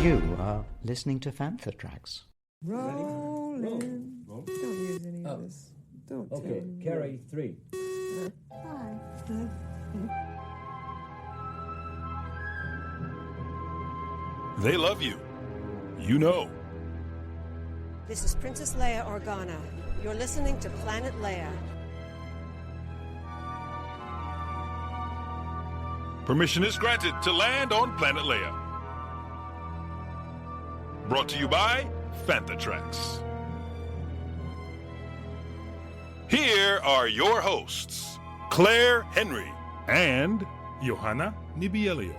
You are listening to Fantha Tracks. Rolling. Roll. Don't use any of this. Don't tell Okay, me. carry 3. Why? They love you. You know. This is Princess Leia Organa. You're listening to Planet Leia. Permission is granted to land on Planet Leia. Brought to you by Fantha Tracks. Here are your hosts, Claire Henry and Johanna Nibielios.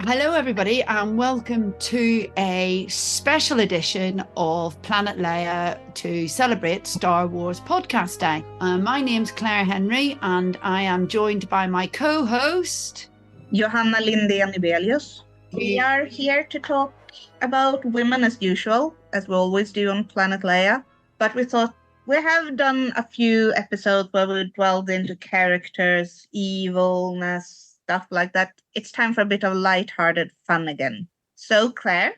Hello, everybody, and welcome to a special edition of Planet Leia to celebrate Star Wars Podcast Day. My name's Claire Henry, and I am joined by my co-host, Johanna Nibielios. We are here to talk about women as usual, as we always do on Planet Leia, but we thought we have done a few episodes where we dwelled into characters, evilness, stuff like that. It's time for a bit of light-hearted fun again. So, Claire,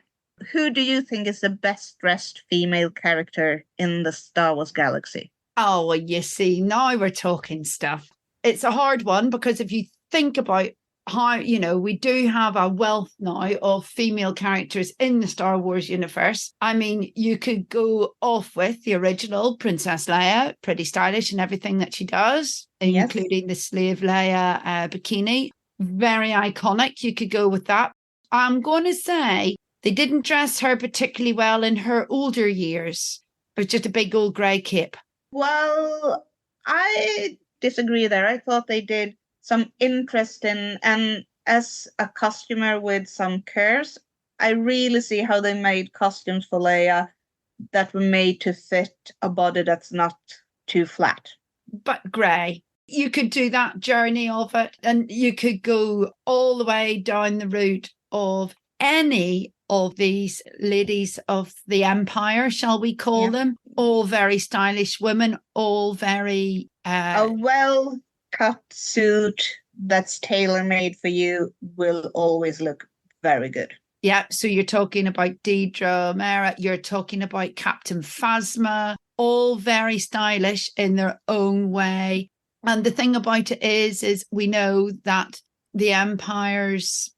who do you think is the best-dressed female character in the Star Wars galaxy? Oh, well, you see, now we're talking stuff. It's a hard one because if you think about how, we do have a wealth now of female characters in the Star Wars universe. I mean, you could go off with the original Princess Leia, pretty stylish in everything that she does, Yes. including the Slave Leia bikini. Very iconic. You could go with that. I'm going to say they didn't dress her particularly well in her older years. It was just a big old grey cape. Well, I disagree there. I thought they did some interesting, and as a costumer with some curves, I really see how they made costumes for Leia that were made to fit a body that's not too flat. But grey. You could do that journey of it, and you could go all the way down the route of any of these ladies of the Empire, shall we call them? All very stylish women, all very... A well-cut suit that's tailor-made for you will always look very good. Yeah, so you're talking about Deidre Mera, you're talking about Captain Phasma, all very stylish in their own way. And the thing about it is we know that the Empire's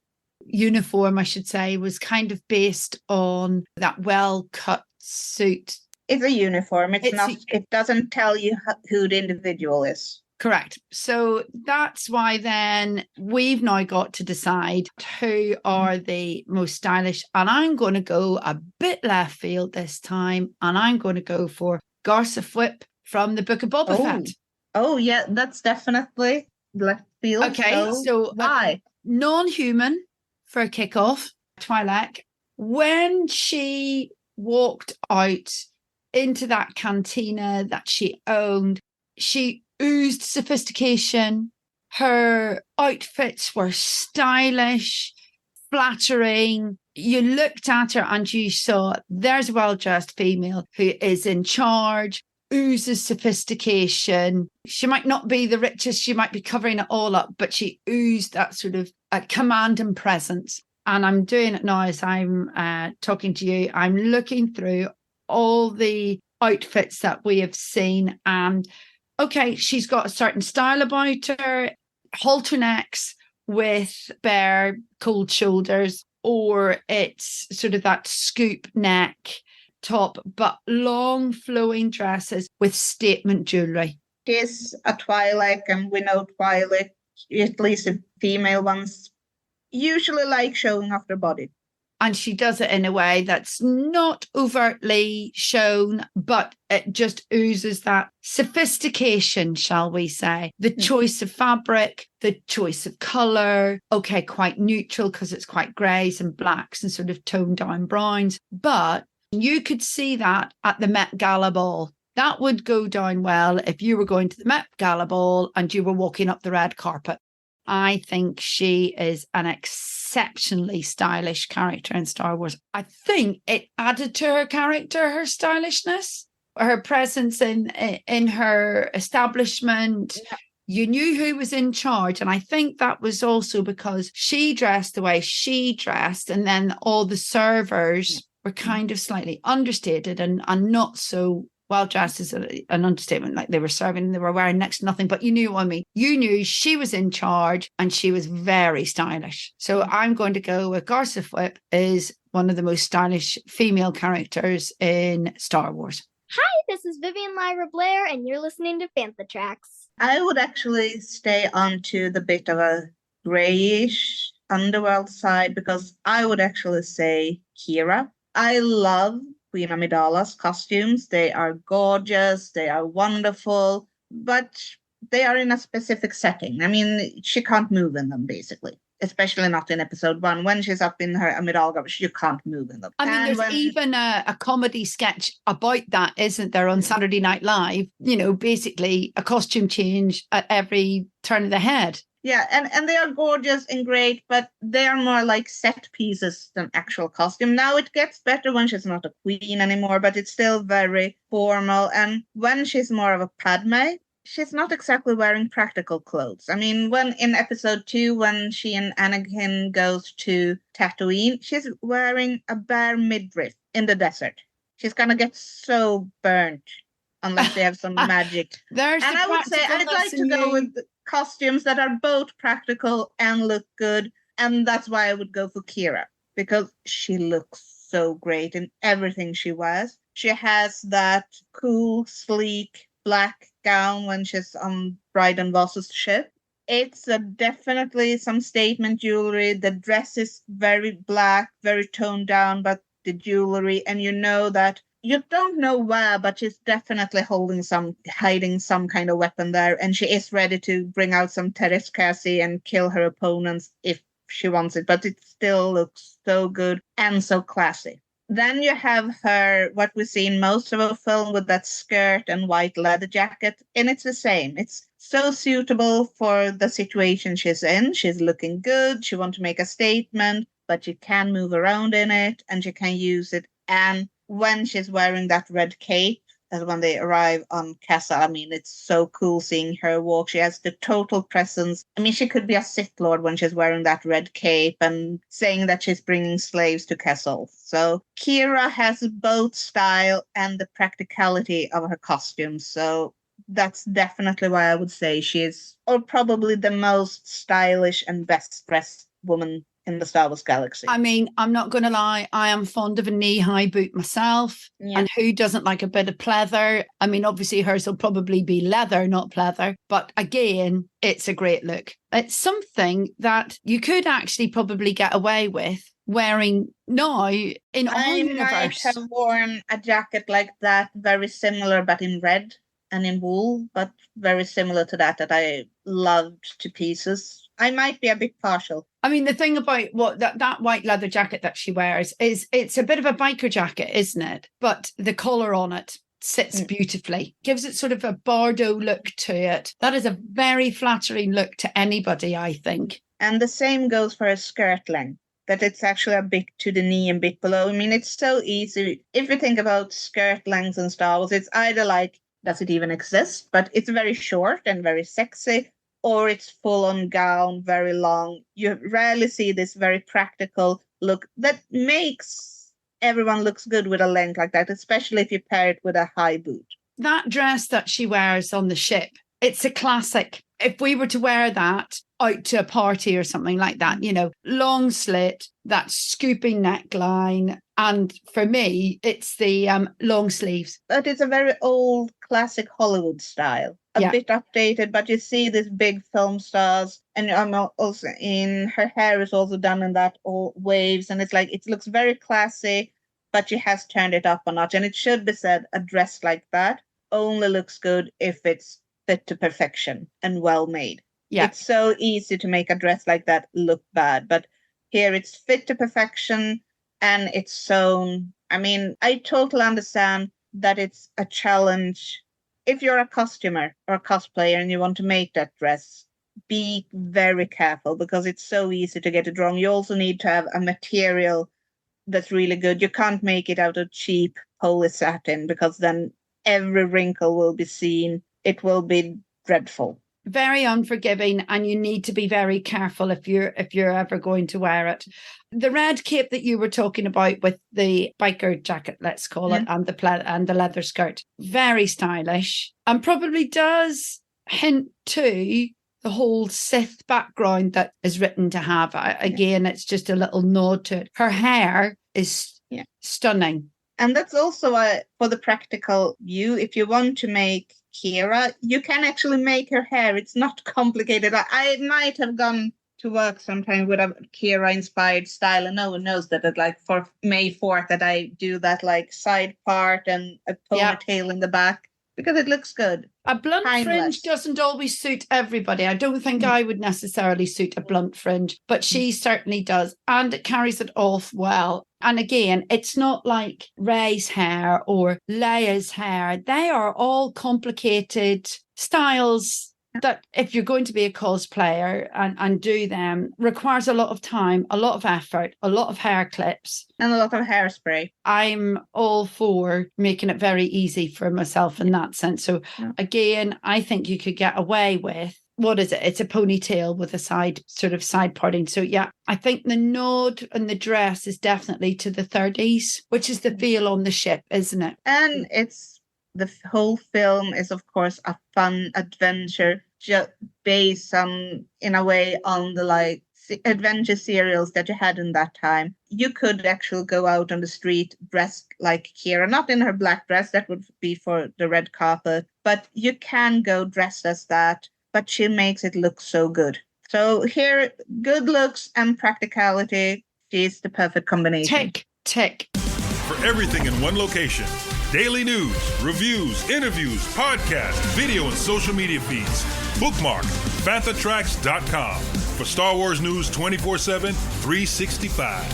uniform, I should say, was kind of based on that well-cut suit. It's a uniform. It doesn't tell you who the individual is. Correct. So that's why then we've now got to decide who are the most stylish. And I'm going to go a bit left field this time. And I'm going to go for Garsa Fwip from the Book of Boba Fett. Oh, yeah, that's definitely left field. Okay, so why? Non-human for a kickoff, Twi'lek. When she walked out into that cantina that she owned, she oozed sophistication. Her outfits were stylish, flattering. You looked at her and you saw there's a well-dressed female who is in charge, oozes sophistication. She might not be the richest, she might be covering it all up, but she oozed that sort of command and presence. And I'm doing it now as I'm talking to you. I'm looking through all the outfits that we have seen, and okay, she's got a certain style about her, halter necks with bare cold shoulders, or it's sort of that scoop neck top, but long flowing dresses with statement jewellery. She is a Twi'lek, and we know Twi'lek, at least the female ones, usually like showing off their body. And she does it in a way that's not overtly shown, but it just oozes that sophistication, shall we say. The choice of fabric, the choice of colour. Okay, quite neutral because it's quite greys and blacks and sort of toned down browns. But you could see that at the Met Gala ball. That would go down well if you were going to the Met Gala ball and you were walking up the red carpet. I think she is an exceptionally stylish character in Star Wars. I think it added to her character, her stylishness, her presence in her establishment. you knew who was in charge. And I think that was also because she dressed the way she dressed. And then all the servers were kind of slightly understated and not so well dressed is an understatement. Like they were serving and they were wearing next to nothing, but you knew what I mean. You knew she was in charge and she was very stylish. So I'm going to go with Garsa Fwip is one of the most stylish female characters in Star Wars. Hi, this is Vivian Lyra Blair, and you're listening to Fantha Tracks. I would actually stay on to the bit of a grayish underworld side because I would actually say Kira. I love Queen Amidala's costumes. They are gorgeous, they are wonderful, but they are in a specific setting. I mean, she can't move in them, basically. Especially not in episode 1. When she's up in her Amidala garb, you can't move in them. I mean, there's even a comedy sketch about that, isn't there, on Saturday Night Live? You know, basically a costume change at every turn of the head. Yeah, and they are gorgeous and great, but they are more like set pieces than actual costume. Now it gets better when she's not a queen anymore, but it's still very formal. And when she's more of a Padme, she's not exactly wearing practical clothes. I mean, when in episode 2, when she and Anakin goes to Tatooine, she's wearing a bare midriff in the desert. She's gonna get so burnt unless they have some magic. And I would say I'd like to go with costumes that are both practical and look good. And that's why I would go for Kira, because she looks so great in everything she wears. She has that cool, sleek, black gown when she's on Bryden Voss's ship. It's definitely some statement jewelry. The dress is very black, very toned down, but the jewelry, and you know that you don't know where, but she's definitely hiding some kind of weapon there, and she is ready to bring out some Teräs and kill her opponents if she wants it, but it still looks so good and so classy. Then you have her, what we see in most of her film, with that skirt and white leather jacket. And it's the same. It's so suitable for the situation she's in. She's looking good. She wants to make a statement, but she can move around in it and she can use it. And when she's wearing that red cape, as when they arrive on Kessel, I mean, it's so cool seeing her walk. She has the total presence. I mean, she could be a Sith Lord when she's wearing that red cape and saying that she's bringing slaves to Kessel. So Kira has both style and the practicality of her costumes. So that's definitely why I would say she is, or probably the most stylish and best dressed woman in the Star Wars galaxy. I mean, I'm not going to lie, I am fond of a knee-high boot myself. Yeah. And who doesn't like a bit of pleather? I mean, obviously hers will probably be leather, not pleather. But again, it's a great look. It's something that you could actually probably get away with wearing now in our universe. I might have worn a jacket like that, very similar, but in red and in wool, but very similar to that I loved to pieces. I might be a bit partial. I mean, the thing about what that white leather jacket that she wears is it's a bit of a biker jacket, isn't it? But the collar on it sits beautifully, gives it sort of a Bardo look to it. That is a very flattering look to anybody, I think. And the same goes for a skirt length, that it's actually a bit to the knee and bit below. I mean, it's so easy. If you think about skirt lengths in Star Wars, it's either like, does it even exist? But it's very short and very sexy, or it's full-on gown, very long. You rarely see this very practical look that makes everyone looks good with a length like that, especially if you pair it with a high boot. That dress that she wears on the ship, it's a classic. If we were to wear that out to a party or something like that, you know, long slit, that scooping neckline. And for me, it's the long sleeves. But it's a very old, classic Hollywood style. A bit updated, but you see these big film stars. And also in her hair is also done in that all waves. And it's like, it looks very classy, but she has turned it up a notch. And it should be said, a dress like that only looks good if it's fit to perfection and well made. Yeah. It's so easy to make a dress like that look bad. But here it's fit to perfection. And it's sewn. I mean, I totally understand that it's a challenge. If you're a costumer or a cosplayer and you want to make that dress, be very careful because it's so easy to get it wrong. You also need to have a material that's really good. You can't make it out of cheap poly satin because then every wrinkle will be seen. It will be dreadful. very unforgiving, and you need to be very careful if you're ever going to wear it. The red cape that you were talking about with the biker jacket, let's call it, and the leather skirt, very stylish, and probably does hint to the whole Sith background that is written to have. Again, it's just a little nod to it. Her hair is stunning. And that's also for the practical view. If you want to make Kira, you can actually make her hair. It's not complicated. I might have gone to work sometime with a Kira-inspired style, and no one knows that for May 4th that I do that side part and a ponytail in the back, because it looks good. A blunt fringe doesn't always suit everybody. I don't think I would necessarily suit a blunt fringe, but she certainly does. And it carries it off well. And again, it's not like Rey's hair or Leia's hair. They are all complicated styles that, if you're going to be a cosplayer and do them, requires a lot of time, a lot of effort, a lot of hair clips. And a lot of hairspray. I'm all for making it very easy for myself in that sense. So again, I think you could get away with, what is it? It's a ponytail with a side parting. So yeah, I think the nod and the dress is definitely to the 30s, which is the feel on the ship, isn't it? And the whole film is, of course, a fun adventure based in a way on the adventure serials that you had in that time. You could actually go out on the street dressed like Kira, not in her black dress, that would be for the red carpet, but you can go dressed as that, but she makes it look so good. So here, good looks and practicality, she's the perfect combination. Tick. For everything in one location, daily news, reviews, interviews, podcasts, video and social media feeds, bookmark panthertracks.com for Star Wars news 24/7, 365.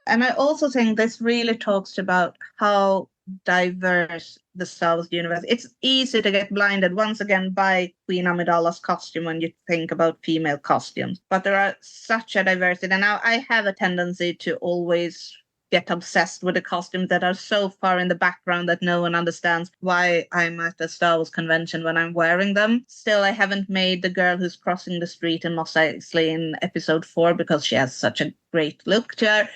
And I also think this really talks about how diverse the Star Wars universe. It's easy to get blinded once again by Queen Amidala's costume when you think about female costumes. But there are such a diversity. And now I have a tendency to always get obsessed with the costumes that are so far in the background that no one understands why I'm at a Star Wars convention when I'm wearing them. Still, I haven't made the girl who's crossing the street in Mos Eisley in episode 4 because she has such a great look to her.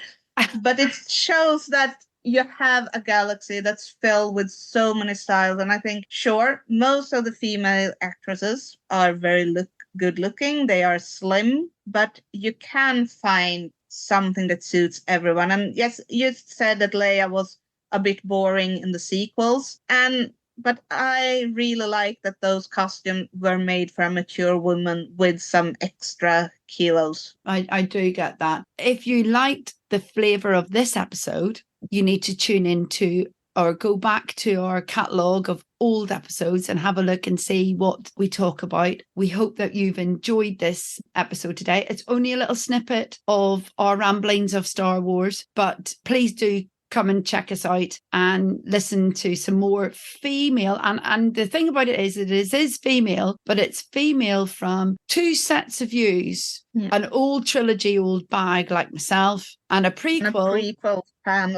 But it shows that you have a galaxy that's filled with so many styles. And I think, sure, most of the female actresses are very good looking. They are slim, but you can find something that suits everyone. And yes, you said that Leia was a bit boring in the sequels. But I really like that those costumes were made for a mature woman with some extra kilos. I do get that. If you liked the flavour of this episode, you need to tune into or go back to our catalogue of old episodes and have a look and see what we talk about. We hope that you've enjoyed this episode today. It's only a little snippet of our ramblings of Star Wars, but please do come and check us out and listen to some more female. And the thing about it is female, but it's female from two sets of views. Yeah. An old trilogy, old bag like myself, and a prequel fan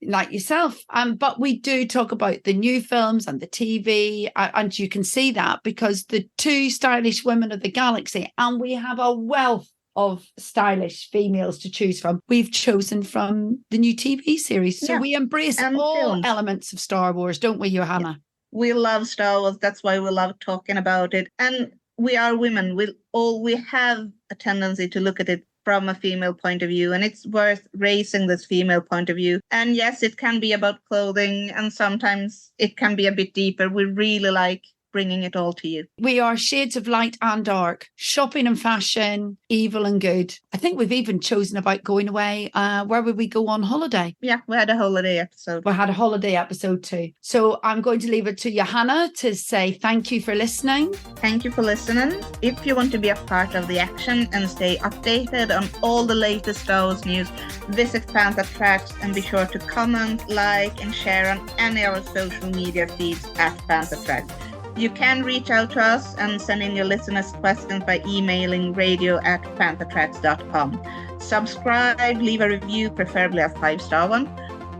like yourself. But we do talk about the new films and the TV, and you can see that because the two stylish women of the galaxy, and we have a wealth of stylish females to choose from. We've chosen from the new TV series. So we embrace all elements of Star Wars, don't we, Johanna? Yeah. We love Star Wars. That's why we love talking about it. And we are women. We have a tendency to look at it from a female point of view, and it's worth raising this female point of view. And yes, it can be about clothing, and sometimes it can be a bit deeper. We really like bringing it all to you. We are shades of light and dark, shopping and fashion, evil and good. I think we've even chosen about going away. Where would we go on holiday? Yeah, we had a holiday episode. We had a holiday episode too. So I'm going to leave it to Johanna to say thank you for listening. Thank you for listening. If you want to be a part of the action and stay updated on all the latest Star Wars news, visit Panther Tracks and be sure to comment, like and share on any of our social media feeds at Panther Tracks. You can reach out to us and send in your listeners' questions by emailing radio@panthertracks.com. Subscribe, leave a review, preferably a 5-star one.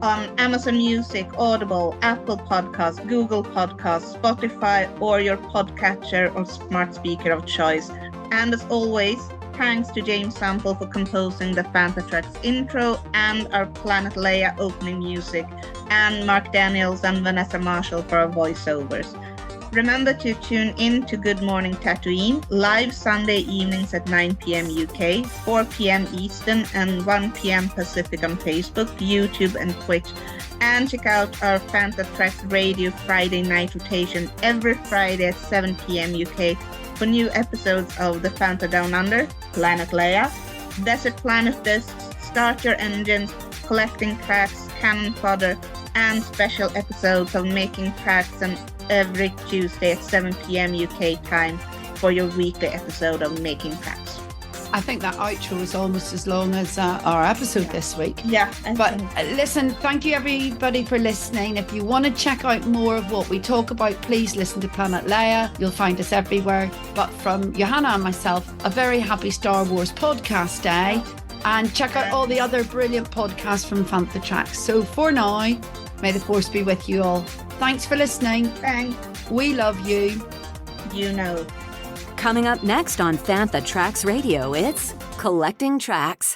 on Amazon Music, Audible, Apple Podcasts, Google Podcasts, Spotify, or your podcatcher or smart speaker of choice. And as always, thanks to James Sample for composing the Fantha Tracks intro and our Planet Leia opening music, and Mark Daniels and Vanessa Marshall for our voiceovers. Remember to tune in to Good Morning Tatooine, live Sunday evenings at 9 p.m. UK, 4 p.m. Eastern, and 1 p.m. Pacific on Facebook, YouTube, and Twitch. And check out our Fantha Tracks Radio Friday night rotation every Friday at 7 p.m. UK for new episodes of The Fantha Down Under, Planet Leia, Desert Planet Discs, Start Your Engines, Collecting Tracks, Cannon Fodder, and special episodes of Making Tracks, and every Tuesday at 7 p.m. UK time for your weekly episode of Making Tracks. I think that outro is almost as long as our episode this week. Yeah. But listen, thank you everybody for listening. If you want to check out more of what we talk about, please listen to Planet Leia. You'll find us everywhere. But from Johanna and myself, a very happy Star Wars podcast day. And check out all the other brilliant podcasts from Fantha Tracks. So for now, may the Force be with you all. Thanks for listening. Thanks. We love you. You know. Coming up next on Fantha Tracks Radio, it's Collecting Tracks.